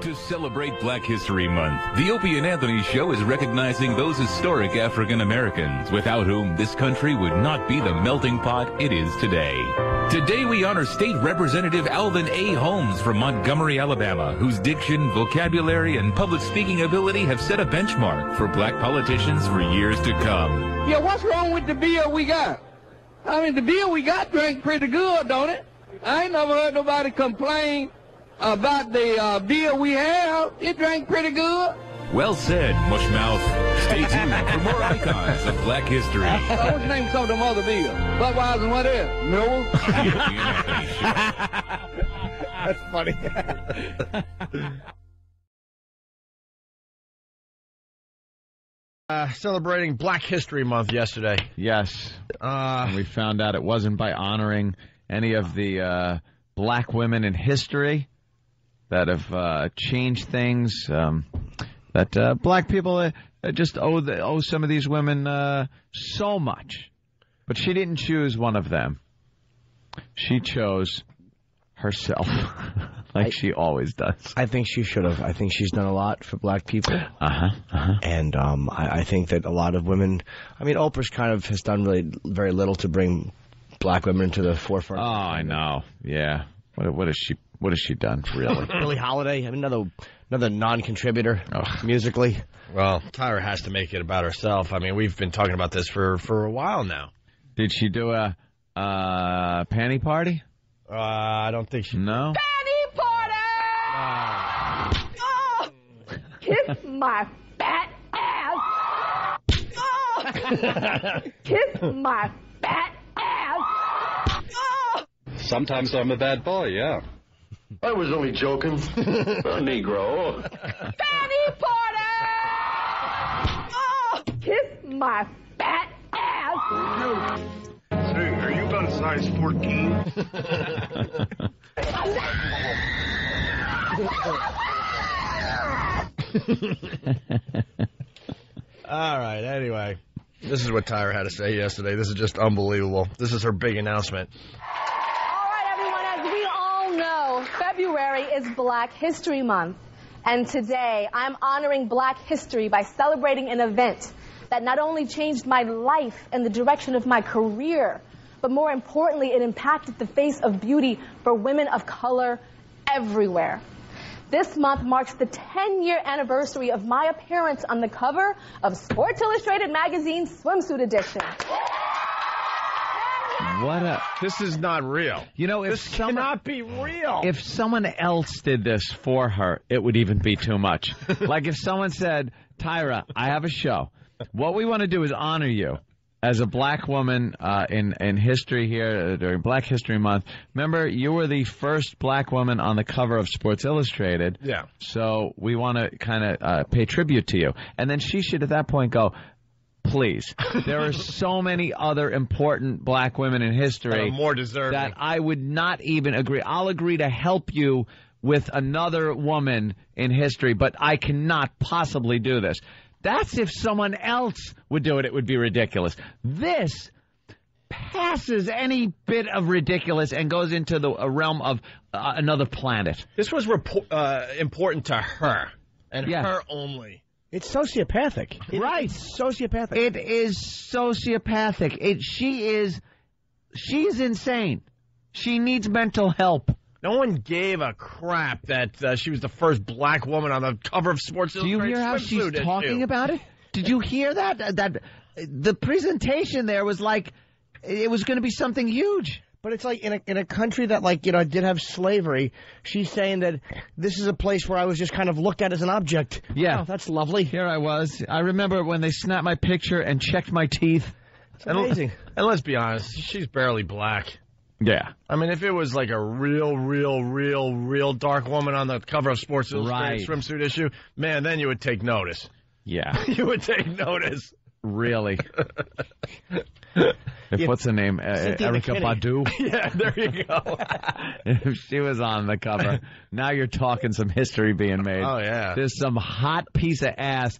To celebrate Black History Month, the Opie and Anthony Show is recognizing those historic African Americans without whom this country would not be the melting pot it is today. Today we honor State Representative Alvin A. Holmes from Montgomery, Alabama, whose diction, vocabulary, and public speaking ability have set a benchmark for black politicians for years to come. Yeah, what's wrong with the beer we got? I mean, the beer we got drank pretty good, don't it? I ain't never heard nobody complain about the beer we have. It drank pretty good. Well said, Mushmouth. Stay tuned for more icons of black history. What's the name of some of them other beers? Budweiser and what else? Miller? That's funny. Celebrating Black History Month yesterday. Yes. And we found out it wasn't by honoring any of the black women in history that have changed things, that black people just owe some of these women so much. But she didn't choose one of them. She chose herself, she always does. I think she should have. I think she's done a lot for black people. And I think that a lot of women, I mean, Oprah's kind of has done really very little to bring black women into the forefront. Oh, I know. Yeah. What has she done, really? Billie Holiday, I mean, another non-contributor musically. Well, Tyra has to make it about herself. I mean, we've been talking about this for a while now. Did she do a panty party? I don't think she... No? Panty party! Oh, kiss my fat ass! Oh, kiss my fat ass! Oh. Sometimes I'm a bad boy, yeah. I was only joking. A Negro. Fanny party! Oh, kiss my fat ass! Say, are you about size 14? All right, anyway. This is what Tyra had to say yesterday. This is just unbelievable. This is her big announcement. February is Black History Month, and today I'm honoring Black history by celebrating an event that not only changed my life and the direction of my career, but more importantly, it impacted the face of beauty for women of color everywhere. This month marks the 10-year anniversary of my appearance on the cover of Sports Illustrated magazine's swimsuit edition. This is not real. You know, this cannot be real. If someone else did this for her, it would even be too much. Like if someone said, Tyra, I have a show. What we want to do is honor you as a black woman in history here during Black History Month. Remember, you were the first black woman on the cover of Sports Illustrated. Yeah. So we want to kind of pay tribute to you. And then she should at that point go, please. There are so many other important black women in history that are more deserving that I would not even agree. I'll agree to help you with another woman in history, but I cannot possibly do this. That's if someone else would do it, it would be ridiculous. This passes any bit of ridiculous and goes into the realm of another planet. This was important to her and her only. It's sociopathic. Right. It's sociopathic. It is sociopathic. She's insane. She needs mental help. No one gave a crap that she was the first black woman on the cover of Sports Illustrated. Do you hear how she's talking about it? Did you hear that? That the presentation there was like it was going to be something huge. But it's like in a country that, like, you know, did have slavery, she's saying that this is a place where I was just kind of looked at as an object. Yeah. Oh, that's lovely. Here I was. I remember when they snapped my picture and checked my teeth. It's amazing. And let's be honest, she's barely black. Yeah. I mean, if it was like a real dark woman on the cover of Sports Illustrated swimsuit issue, man, then you would take notice. Yeah. You would take notice. Really. What's her name? Erykah Badu? Yeah, there you go. If she was on the cover. Now you're talking some history being made. Oh, yeah. There's some hot piece of ass.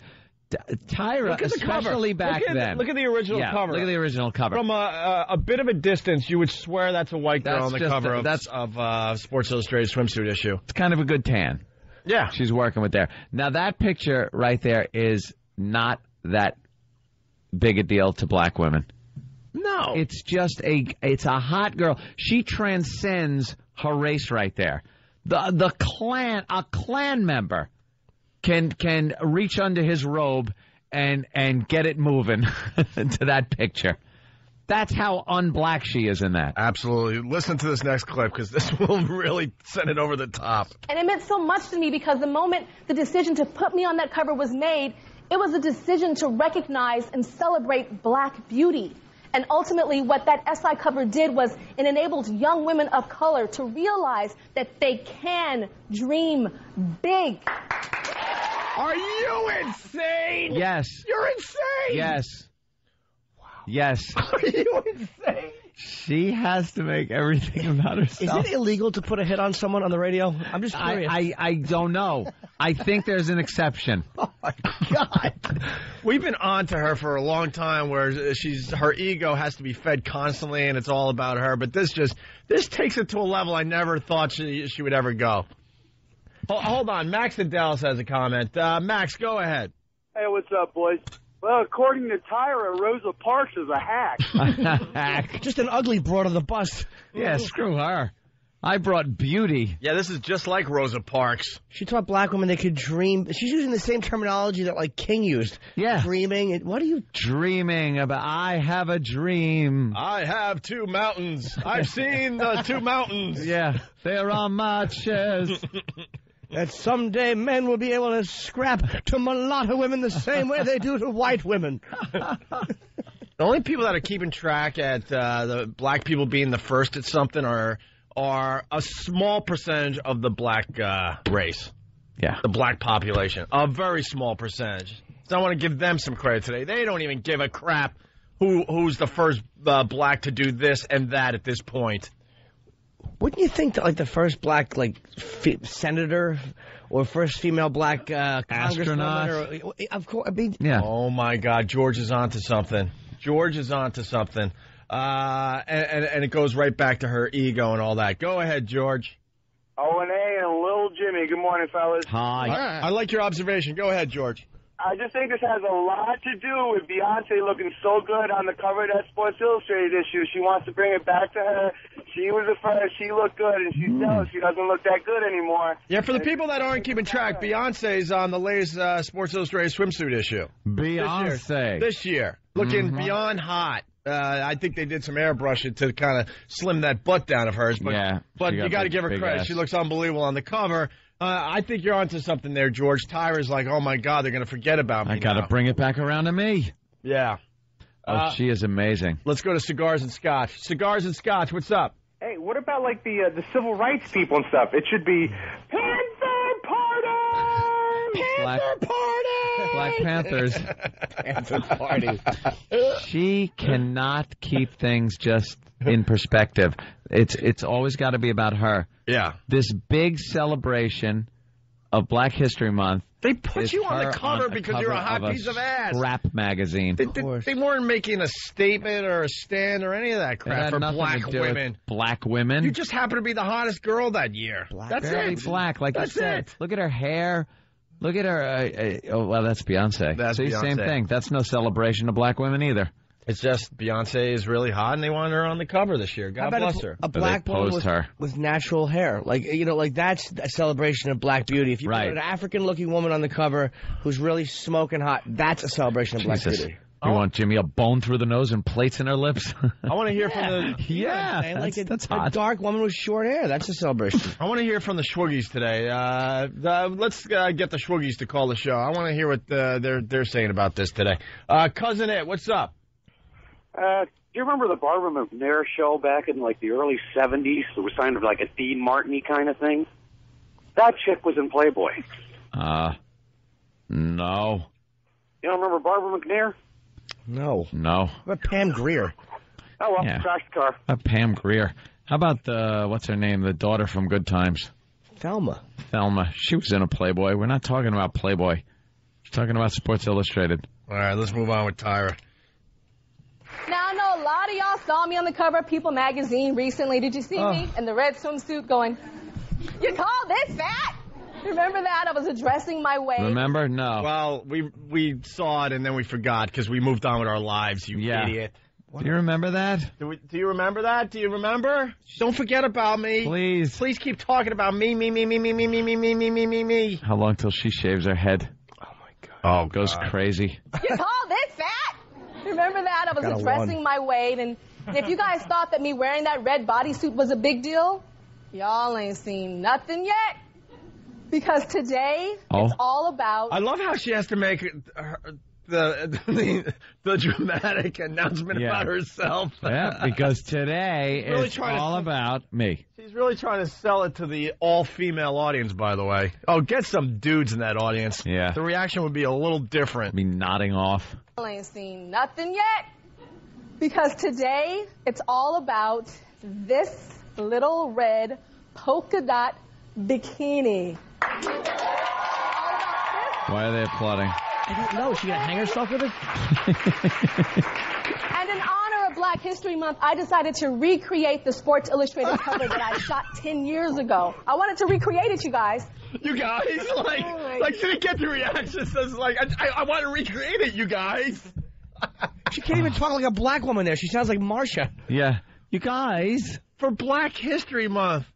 Tyra, especially back then. Look at the original cover. Look at the original cover. From a bit of a distance, you would swear that's a white girl on the cover of Sports Illustrated swimsuit issue. It's kind of a good tan. Yeah. She's working with there. Now, that picture right there is not that big a deal to black women. No. It's just it's a hot girl. She transcends her race right there. A Klan member can reach under his robe and get it moving to that picture. That's how unblack she is in that. Absolutely. Listen to this next clip, because this will really send it over the top. And it meant so much to me because the moment the decision to put me on that cover was made, it was a decision to recognize and celebrate black beauty. And ultimately, what that SI cover did was it enabled young women of color to realize that they can dream big. Are you insane? Yes. You're insane. Yes. Wow. Yes. Are you insane? She has to make everything about herself. Is it illegal to put a hit on someone on the radio? I'm just curious. I don't know. I think there's an exception. Oh, my God. We've been on to her for a long time where her ego has to be fed constantly and it's all about her. But this takes it to a level I never thought she would ever go. Hold on. Max in Dallas has a comment. Max, go ahead. Hey, what's up, boys? Well, according to Tyra, Rosa Parks is a hack. Hack. Just an ugly broad on the bus. Yeah, screw her. I brought beauty. Yeah, this is just like Rosa Parks. She taught black women they could dream. She's using the same terminology that, like, King used. Yeah. Dreaming. What are you... Dreaming about... I have a dream. I have 2 mountains. I've seen the 2 mountains. Yeah, they're on my chest. That someday men will be able to scrap to mulatto women the same way they do to white women. The only people that are keeping track at the black people being the first at something are a small percentage of the black race. Yeah. The black population. A very small percentage. So I want to give them some credit today. They don't even give a crap who's the first black to do this and that at this point. Wouldn't you think that, like, the first black, like, senator or first female black astronaut? Of course. I mean, yeah. Oh, my God. George is onto something. And it goes right back to her ego and all that. Go ahead, George. O&A and Lil Jimmy. Good morning, fellas. Hi. I like your observation. Go ahead, George. I just think this has a lot to do with Beyonce looking so good on the cover of that Sports Illustrated issue. She wants to bring it back to her. She was the first. She looked good, and she's jealous she doesn't look that good anymore. Yeah, for the people that aren't keeping track, Beyonce's on the latest Sports Illustrated swimsuit issue. Beyonce. This year. Looking beyond hot. I think they did some airbrushing to kind of slim that butt down of hers. But, yeah. But you got to give her credit. Ass. She looks unbelievable on the cover. I think you're onto something there, George. Tyra's like, oh, my God, they're going to forget about me I got to bring it back around to me. Yeah. She is amazing. Let's go to Cigars and Scotch. Cigars and Scotch, what's up? Hey, what about, like, the civil rights people and stuff? It should be Panther Party! Panther Party! Black Panthers. Panther Party. She cannot keep things just in perspective. It's always got to be about her. Yeah. This big celebration of Black History Month. They put you on the cover because you're a hot piece of ass. Rap magazine. They weren't making a statement or a stand or any of that crap for black women. Black women. You just happen to be the hottest girl that year. That's it. Black, like you said. Look at her hair. Look at her. Well, that's Beyonce. That's Beyonce. Same thing. That's no celebration of black women either. It's just Beyonce is really hot, and they wanted her on the cover this year. God bless her. A black woman with natural hair. Like, you know, like that's a celebration of black beauty. If you put an African-looking woman on the cover who's really smoking hot, that's a celebration of black beauty. You want Jimmy a bone through the nose and plates in her lips? I want to hear from the... Yeah, that's hot. A dark woman with short hair. That's a celebration. I want to hear from the Schwoogies today. Let's get the Schwoogies to call the show. I want to hear what they're saying about this today. Cousin Ed, what's up? Do you remember the Barbara McNair show back in, like, the early 70s? It was kind of like a Dean Martin-y kind of thing. That chick was in Playboy. No. You don't remember Barbara McNair? No. What about Pam Grier? Oh, well, crash the car. Pam Grier. How about what's her name? The daughter from Good Times. Thelma. She was in a Playboy. We're not talking about Playboy. We're talking about Sports Illustrated. All right, let's move on with Tyra. Now, I know a lot of y'all saw me on the cover of People magazine recently. Did you see me in the red swimsuit going, you call this fat? Remember that? I was addressing my way. Remember? No. Well, we saw it and then we forgot because we moved on with our lives, you idiot. Do you remember that? Do you remember that? Do you remember? Don't forget about me. Please. Please keep talking about me. How long till she shaves her head? Oh, my God. Oh, goes crazy. You called it fat? Remember that? I was addressing my weight, and if you guys thought that me wearing that red bodysuit was a big deal, y'all ain't seen nothing yet. Because today, it's all about... I love how she has to make the dramatic announcement about herself. Yeah, because today it's all about me. She's really trying to sell it to the all-female audience, by the way. Oh, get some dudes in that audience. Yeah. The reaction would be a little different. Be nodding off. Y'all ain't seen nothing yet. Because today, it's all about this little red polka dot bikini. Why are they applauding? I don't know. Is she going to hang herself with it? And in honor of Black History Month, I decided to recreate the Sports Illustrated cover that I shot 10 years ago. I wanted to recreate it, you guys. You guys, she didn't get the reaction. Says I want to recreate it, you guys. She can't even talk like a black woman there. She sounds like Marsha. Yeah. You guys. For Black History Month.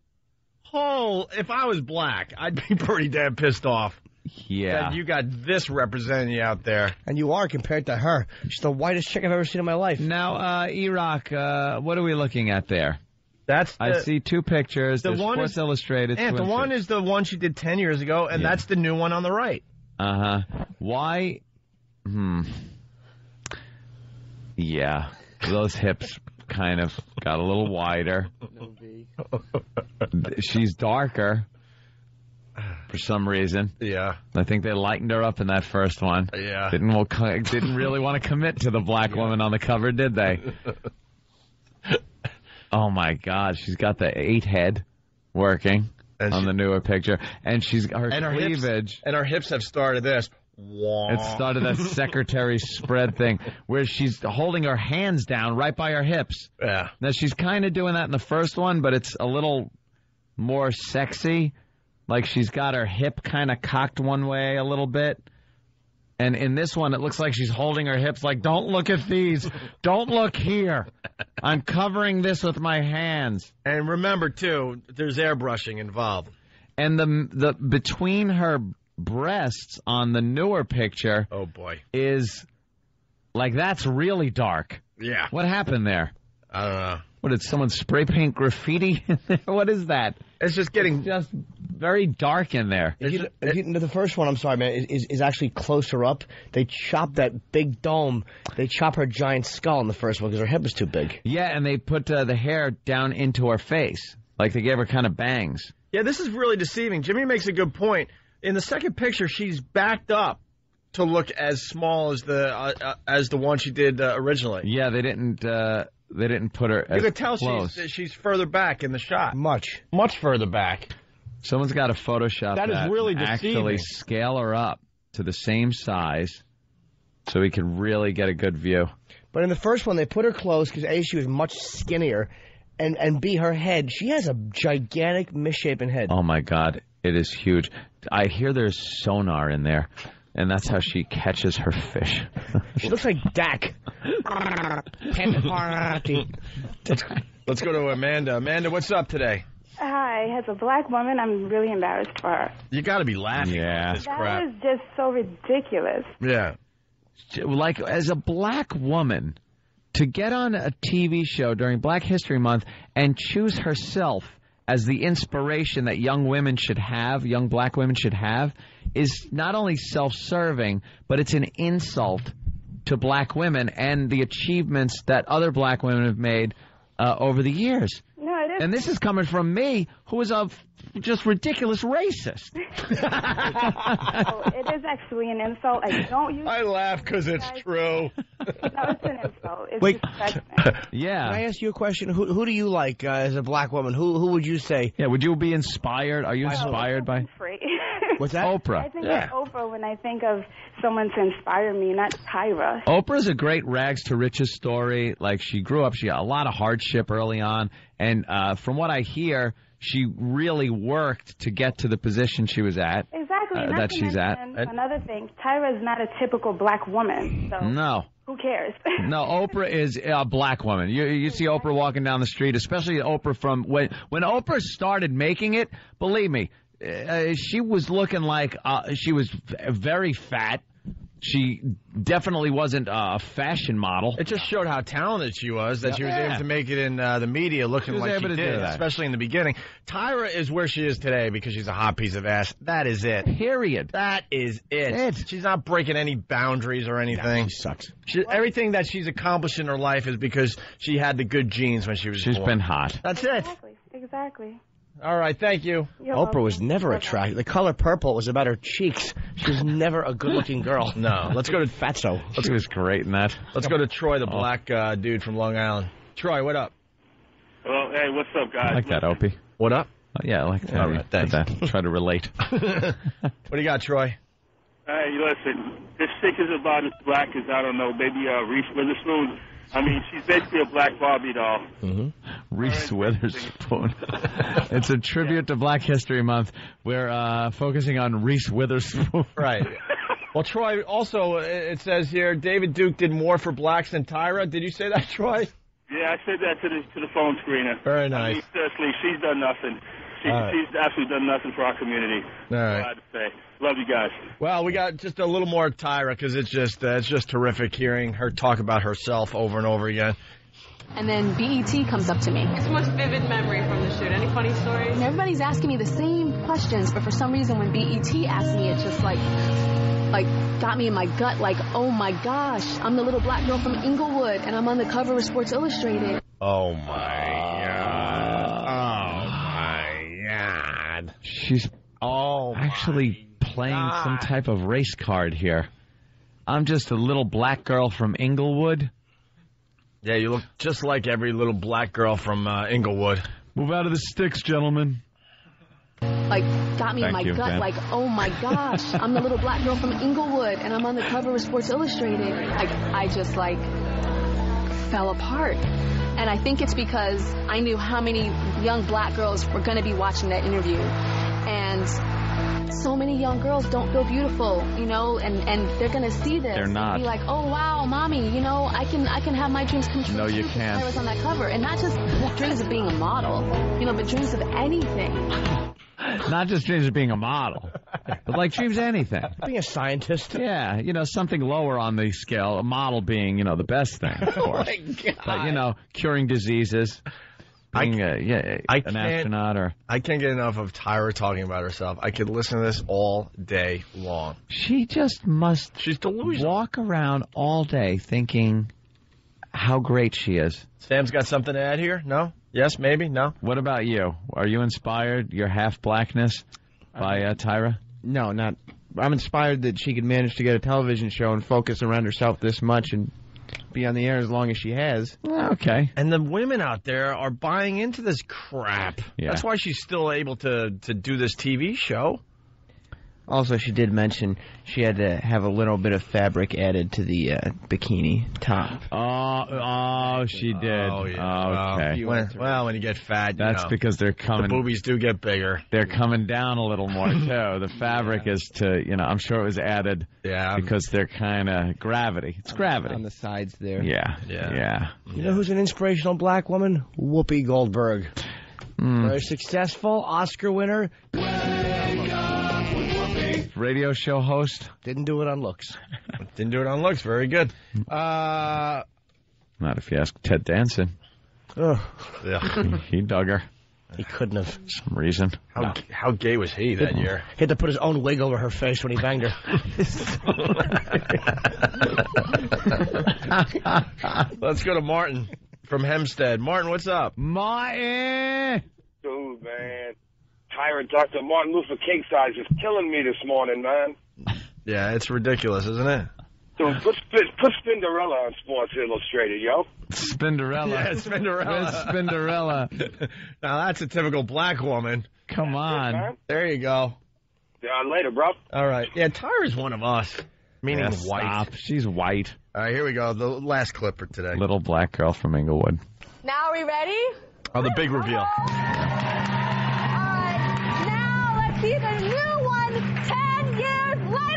Oh, if I was black, I'd be pretty damn pissed off. Yeah. That you got this representing you out there. And you are compared to her. She's the whitest chick I've ever seen in my life. Now, Iraq, what are we looking at there? I see two pictures. The one Sports Illustrated. And the one is the one she did 10 years ago, and that's the new one on the right. Uh-huh. Why? Yeah. Those hips kind of got a little wider. No V. She's darker for some reason. Yeah. I think they lightened her up in that first one. Yeah. Didn't really want to commit to the black woman on the cover, did they? Oh, my God. She's got the 8 head working on the newer picture. And she's her cleavage. And her hips have started this. It started that secretary spread thing where she's holding her hands down right by her hips. Yeah. Now, she's kind of doing that in the first one, but it's a little more sexy. Like she's got her hip kind of cocked one way a little bit. And in this one, it looks like she's holding her hips like, don't look at these. Don't look here. I'm covering this with my hands. And remember, too, there's airbrushing involved. And the between her breasts on the newer picture, oh boy, is like that's really dark. Yeah. What happened there? I don't know. What, did someone spray paint graffiti? What is that? It's just getting just very dark in there. The first one, I'm sorry, man, is actually closer up. They chopped that big dome. They chopped her giant skull in the first one because her head was too big. Yeah, and they put the hair down into her face. Like they gave her kind of bangs. Yeah, this is really deceiving. Jimmy makes a good point. In the second picture, she's backed up to look as small as the one she did originally. Yeah, they didn't put her as you could tell close. she's further back in the shot. Much further back. Someone's got to Photoshop that. That is really deceiving. Actually scale her up to the same size so we can really get a good view. But in the first one, they put her close because A, she was much skinnier, and B, her head, she has a gigantic misshapen head. Oh, my God. It is huge. I hear there's sonar in there, and that's how she catches her fish. She looks like Dak. Let's go to Amanda. Amanda, what's up today? Hi. As a black woman, I'm really embarrassed for her. You got to be laughing at this crap. That was just so ridiculous. Yeah. Like, as a black woman, to get on a TV show during Black History Month and choose herself as the inspiration that young women should have, young black women should have, is not only self-serving, but it's an insult to black women and the achievements that other black women have made over the years. No, it is. And this is coming from me, who is a just ridiculous racist. Oh, it is actually an insult. I laugh because it's true. No, it's an insult. It's disgusting. Yeah. Can I ask you a question? Who do you like as a black woman? Who would you say? Yeah, would you be inspired? Are you inspired by? What's that? Oprah. I think of Oprah when I think of someone to inspire me, not Tyra. Oprah's a great rags to riches story. Like, she grew up, she got a lot of hardship early on, and from what I hear, she really worked to get to the position she was at. Exactly. That she's at. Another thing, Tyra is not a typical black woman. So No. Who cares? No, Oprah is a black woman. You see Oprah walking down the street, especially Oprah from when Oprah started making it. Believe me, she was looking like she was very fat. She definitely wasn't a fashion model. It just showed how talented she was, that she was able to make it in the media looking like she did, especially in the beginning. Tyra is where she is today because she's a hot piece of ass. That is it. Period. That is it. She's not breaking any boundaries or anything. No, she sucks. Everything that she's accomplished in her life is because she had the good genes when she was born. She's been hot. That's it. Exactly. All right, thank you. Oprah was never attractive. The color purple was about her cheeks. She was never a good-looking girl. No. Let's go to Fatso. She was great in that. Let's go to Troy, the black dude from Long Island. Troy, what up? Well, hey, what's up, guys? I like that, Opie. What up? Yeah, I like that. All right, thanks. Try to relate. What do you got, Troy? Hey, listen, as sick as about as black as, I don't know, maybe Reese Witherspoon. I mean, she's basically a black Barbie doll. Mm-hmm. Reese Witherspoon. It's a tribute to Black History Month. We're focusing on Reese Witherspoon. Right. Well, Troy, also, it says here, David Duke did more for blacks than Tyra. Did you say that, Troy? Yeah, I said that to the phone screener. Very nice. I mean, seriously, she's done nothing. She's absolutely done nothing for our community. All right. I have to say. Love you guys. Well, we got just a little more Tyra because it's just terrific hearing her talk about herself over and over again. And then BET comes up to me. It's the most vivid memory from the shoot. Any funny stories? And everybody's asking me the same questions, but for some reason when BET asked me, it just like got me in my gut, like, oh my gosh, I'm the little black girl from Inglewood, and I'm on the cover of Sports Illustrated. Oh my God. Oh my God. She's actually playing some type of race card here. I'm just a little black girl from Inglewood. Yeah, you look just like every little black girl from Inglewood. Move out of the sticks, gentlemen. Like, got me in my gut, like, oh my gosh, I'm the little black girl from Inglewood, and I'm on the cover of Sports Illustrated. Like, I just, like, fell apart. And I think it's because I knew how many young black girls were going to be watching that interview. And so many young girls don't feel beautiful, you know, and they're going to see this. They're not. And be like, oh, wow, mommy, you know, I can have my dreams come true. No, you can't. I was on that cover. And not just dreams of being a model, you know, but dreams of anything. Not just dreams of being a model, but like dreams of anything. Being a scientist. Yeah, you know, something lower on the scale. A model being, you know, the best thing, of course. Oh, my God. But, you know, curing diseases. Being an astronaut. Or I can't get enough of Tyra talking about herself. I could listen to this all day long. She just must She's delusional. Walk around all day thinking how great she is. Sam's got something to add here? No? Yes, maybe? No? What about you? Are you inspired, your half-blackness, by Tyra? No, not. I'm inspired that she could manage to get a television show and focus around herself this much and be on the air as long as she has. Okay. And the women out there are buying into this crap. Yeah. That's why she's still able to do this TV show. Also, she did mention she had to have a little bit of fabric added to the bikini top. Oh, she did. Oh, yeah. Okay. When you get fat, that's because they're coming. The boobies do get bigger. They're coming down a little more, too. The fabric is to, you know, I'm sure it was added because they're kind of gravity. It's gravity. On the sides there. Yeah. You know who's an inspirational black woman? Whoopi Goldberg. Very successful Oscar winner. Radio show host. Didn't do it on looks. Didn't do it on looks. Very good. Not if you ask Ted Danson. He dug her. He couldn't have. Some reason. How gay was he that year? He had to put his own wig over her face when he banged her. Let's go to Martin from Hempstead. Martin, what's up? Martin! Dude, man. Tyra, Dr. Martin Luther King size is killing me this morning, man. Yeah, it's ridiculous, isn't it? Dude, put Spinderella on Sports Illustrated, yo. Spinderella. Yeah, Spinderella. Spinderella. Now, that's a typical black woman. Come on. There you go. Yeah, later, bro. All right. Yeah, Tyra's one of us. Meaning white. Stop. She's white. All right, here we go. The last clip for today. Little black girl from Inglewood. Now are we ready? Oh, the big reveal. let's see the new one 10 years later.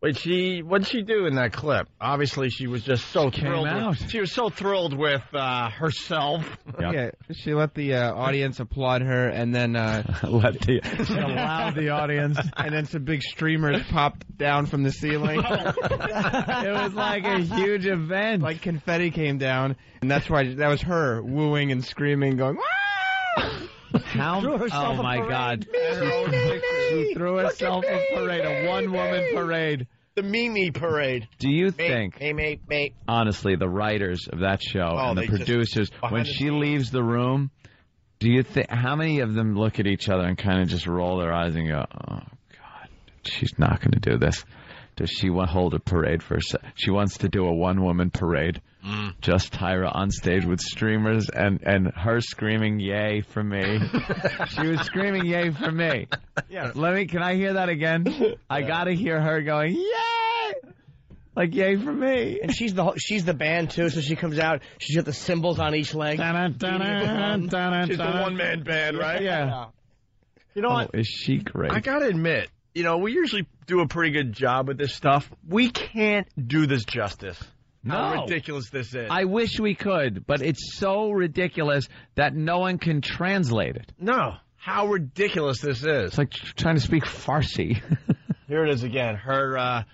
Wait, what'd she do in that clip? Obviously, she was just so thrilled. She was so thrilled with herself. Yep. Yeah, she let the audience applaud her, and then she allowed the audience, and then some big streamers popped down from the ceiling. It was like a huge event. Like confetti came down, and that was her wooing and screaming, going, "Wow!" Oh my God! She threw herself a parade, a one-woman parade. The Mimi parade. Do you think, mate, honestly, the writers of that show and the producers, when she leaves the room, do you think how many of them look at each other and kind of just roll their eyes and go, "Oh God, she's not going to do this"? Does she want to hold a parade for herself? She wants to do a one-woman parade. Just Tyra on stage with streamers and her screaming "Yay for me." She was screaming "Yay for me." Yeah. Can I hear that again? I gotta hear her going "Yay!" Like "Yay for me." And she's the band too, so she comes out. She's got the cymbals on each leg. She's the one-man band, right? Yeah. You know what? Is she great? I gotta admit, we usually do a pretty good job with this stuff. We can't do this justice. How ridiculous this is. I wish we could, but it's so ridiculous that no one can translate it. No. How ridiculous this is. It's like trying to speak Farsi. Here it is again. Her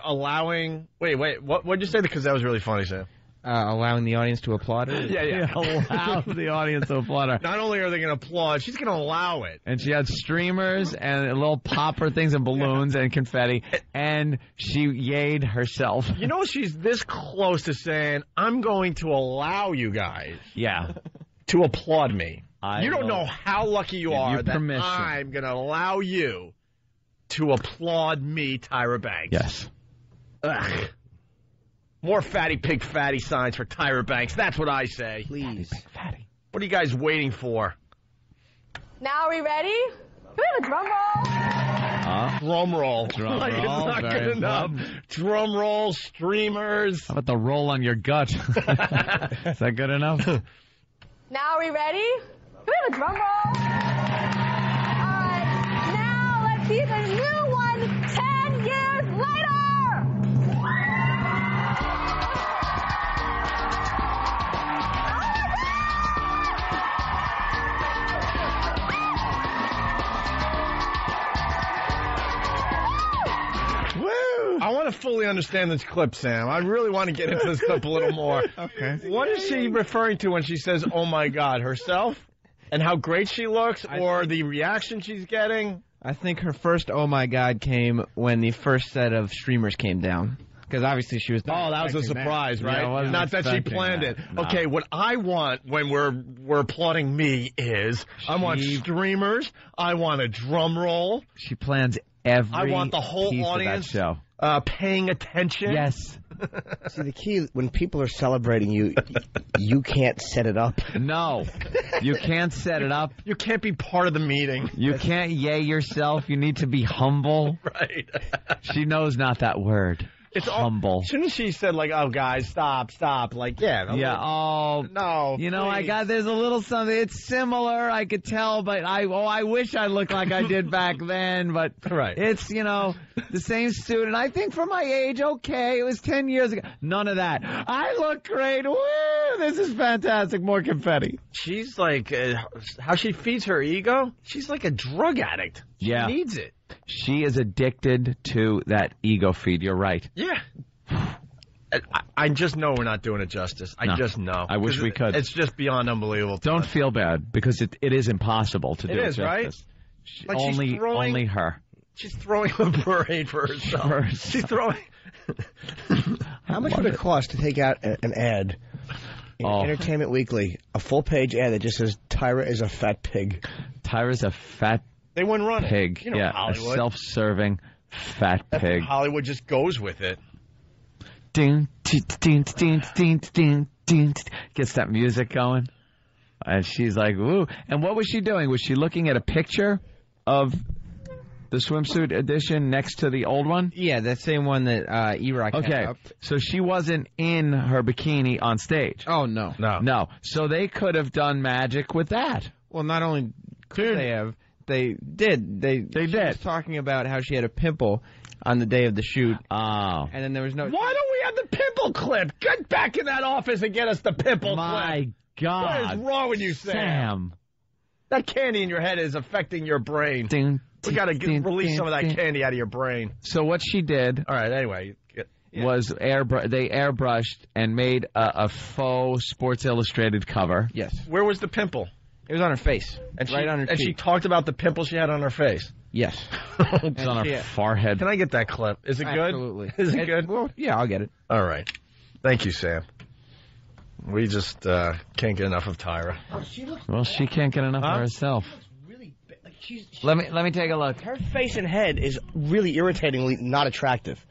allowing... Wait, what'd you say? Because that was really funny, Sam. Allowing the audience to applaud her? Yeah. Allow the audience to applaud her. Not only are they going to applaud, she's going to allow it. And she had streamers and little popper things and balloons and confetti, and she yayed herself. She's this close to saying, I'm going to allow you guys to applaud me. You don't know how lucky you are that I'm going to allow you to applaud me, Tyra Banks. Yes. Ugh. More fatty pig fatty signs for Tyra Banks. That's what I say. Please. Fatty. What are you guys waiting for? Now are we ready? Do we have a drum roll? Drum roll. Drum roll. It's not good enough. Drum roll, streamers. How about the roll on your gut? Is that good enough? Now are we ready? Do we have a drum roll? All right. Now let's see the new one 10 years later. I want to fully understand this clip, Sam. I really want to get into this clip a little more. Okay. What is she referring to when she says, "Oh my God," herself? And how great she looks, or the reaction she's getting? I think her first "Oh my God" came when the first set of streamers came down. Because obviously she was... Oh, that was a surprise, right? Yeah, not that she planned it. No. Okay, what I want when we're applauding me is I want streamers. I want a drum roll. She plans every I want the whole audience show. Paying attention. Yes. See, the key, when people are celebrating you, you can't set it up. No. You can't set it up. You can't be part of the meeting. You can't yay yourself. You need to be humble. Right. She knows not that word. It's humble. Shouldn't she said like, "Oh, guys, stop." Like, yeah. Oh, no. Please. There's a little something. It's similar. I could tell, but I wish I looked like I did back then. But right. It's the same student. I think for my age, okay, it was 10 years ago. None of that. I look great. Woo! This is fantastic. More confetti. She's like, how she feeds her ego. She's like a drug addict. She needs it. She is addicted to that ego feed. You're right. Yeah. I just know we're not doing it justice. I just know. I wish we could. It's just beyond unbelievable. Don't feel bad, because it is impossible to do it justice. Right? Only her. She's throwing a parade for herself. She's throwing... How much would it cost to take out an ad in Entertainment Weekly, a full-page ad that just says, "Tyra is a fat pig"? Tyra's a fat They wouldn't run pig. it. Hollywood. A self-serving fat pig. Hollywood just goes with it. Ding, ding, ding, ding, ding, ding, ding. Gets that music going. And she's like, ooh. And what was she doing? Was she looking at a picture of the swimsuit edition next to the old one? Yeah, that same one that E-Rock had up. So she wasn't in her bikini on stage. Oh, no. No. So they could have done magic with that. Well, not only could they have, they did. They did. She was talking about how she had a pimple on the day of the shoot. Oh. And then there was no... Why don't we have the pimple clip? Get back in that office and get us the pimple clip. My God. What is wrong with you, Sam? That candy in your head is affecting your brain. We got to release some of that candy out of your brain. So what she did... All right, anyway... was they airbrushed and made a faux Sports Illustrated cover. Yes. Where was the pimple? It was on her face. And right on her cheek. And she talked about the pimple she had on her face. Yes. It's on her forehead. Can I get that clip? Is it good? Absolutely. Is it good? Well, yeah, I'll get it. All right. Thank you, Sam. We just can't get enough of Tyra. Well, she can't get enough of herself. Let me take a look. Her face and head is really irritatingly not attractive.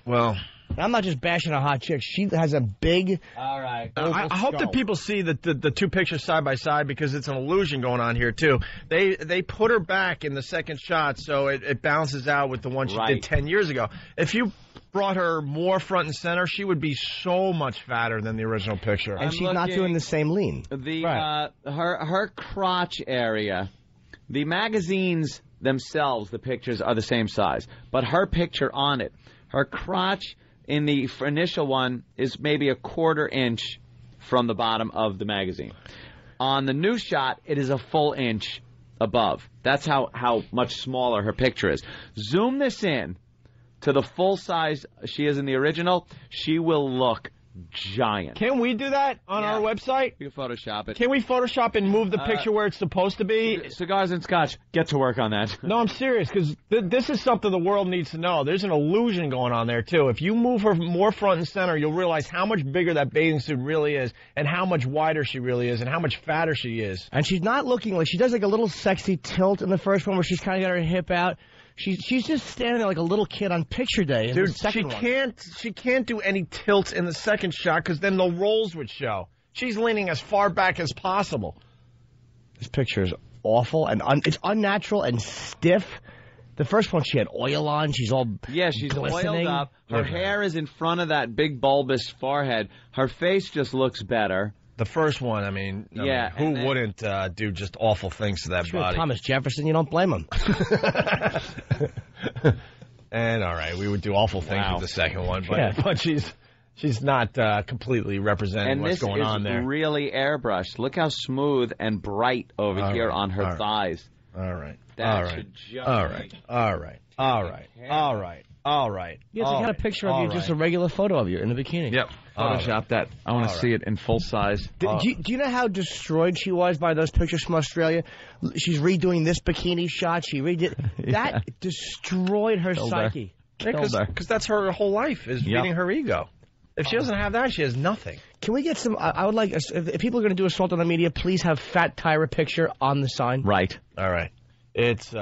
Well, I'm not just bashing a hot chick. She has a big... All right. I hope that people see the two pictures side by side because it's an illusion going on here, too. They put her back in the second shot, so it balances out with the one she did 10 years ago. If you brought her more front and center, she would be so much fatter than the original picture. And she's not doing the same lean. Her crotch area, the magazines themselves, the pictures are the same size, but her picture on it, her crotch in the initial one is maybe a 1/4 inch from the bottom of the magazine. On the new shot, it is a full inch above. That's how much smaller her picture is. Zoom this in to the full size she is in the original. She will look giant. Can we do that on our website? You can Photoshop it. Can we Photoshop and move the picture where it's supposed to be? Cigars and Scotch, get to work on that. No, I'm serious, because this is something the world needs to know. There's an illusion going on there, too. If you move her more front and center, you'll realize how much bigger that bathing suit really is, and how much wider she really is, and how much fatter she is. And she's not looking like... She does like a little sexy tilt in the first one where she's kind of got her hip out. She's just standing there like a little kid on picture day. Dude, she can't do any tilts in the second shot because then the rolls would show. She's leaning as far back as possible. This picture is awful and it's unnatural and stiff. The first one she had oil on. She's all she's glistening. oiled up. Her hair is in front of that big bulbous forehead. Her face just looks better. The first one, I mean, who wouldn't do just awful things to that body? Thomas Jefferson, you don't blame him. And all right, we would do awful things with the second one, but she's not completely representing what's going on there. And this is really airbrushed. Look how smooth and bright over here on her thighs. All right. All right. Yeah, it's got a picture of you, just a regular photo of you in the bikini. Yep. Photoshop that. I want to see it in full size. Do you know how destroyed she was by those pictures from Australia? She's redoing this bikini shot. She redid that. Destroyed her psyche. Because that's her whole life is feeding her ego. If she doesn't have that, she has nothing. Can we get some? I would like if people are going to do assault on the media, please have Fat Tyra picture on the sign. Right. All right. It's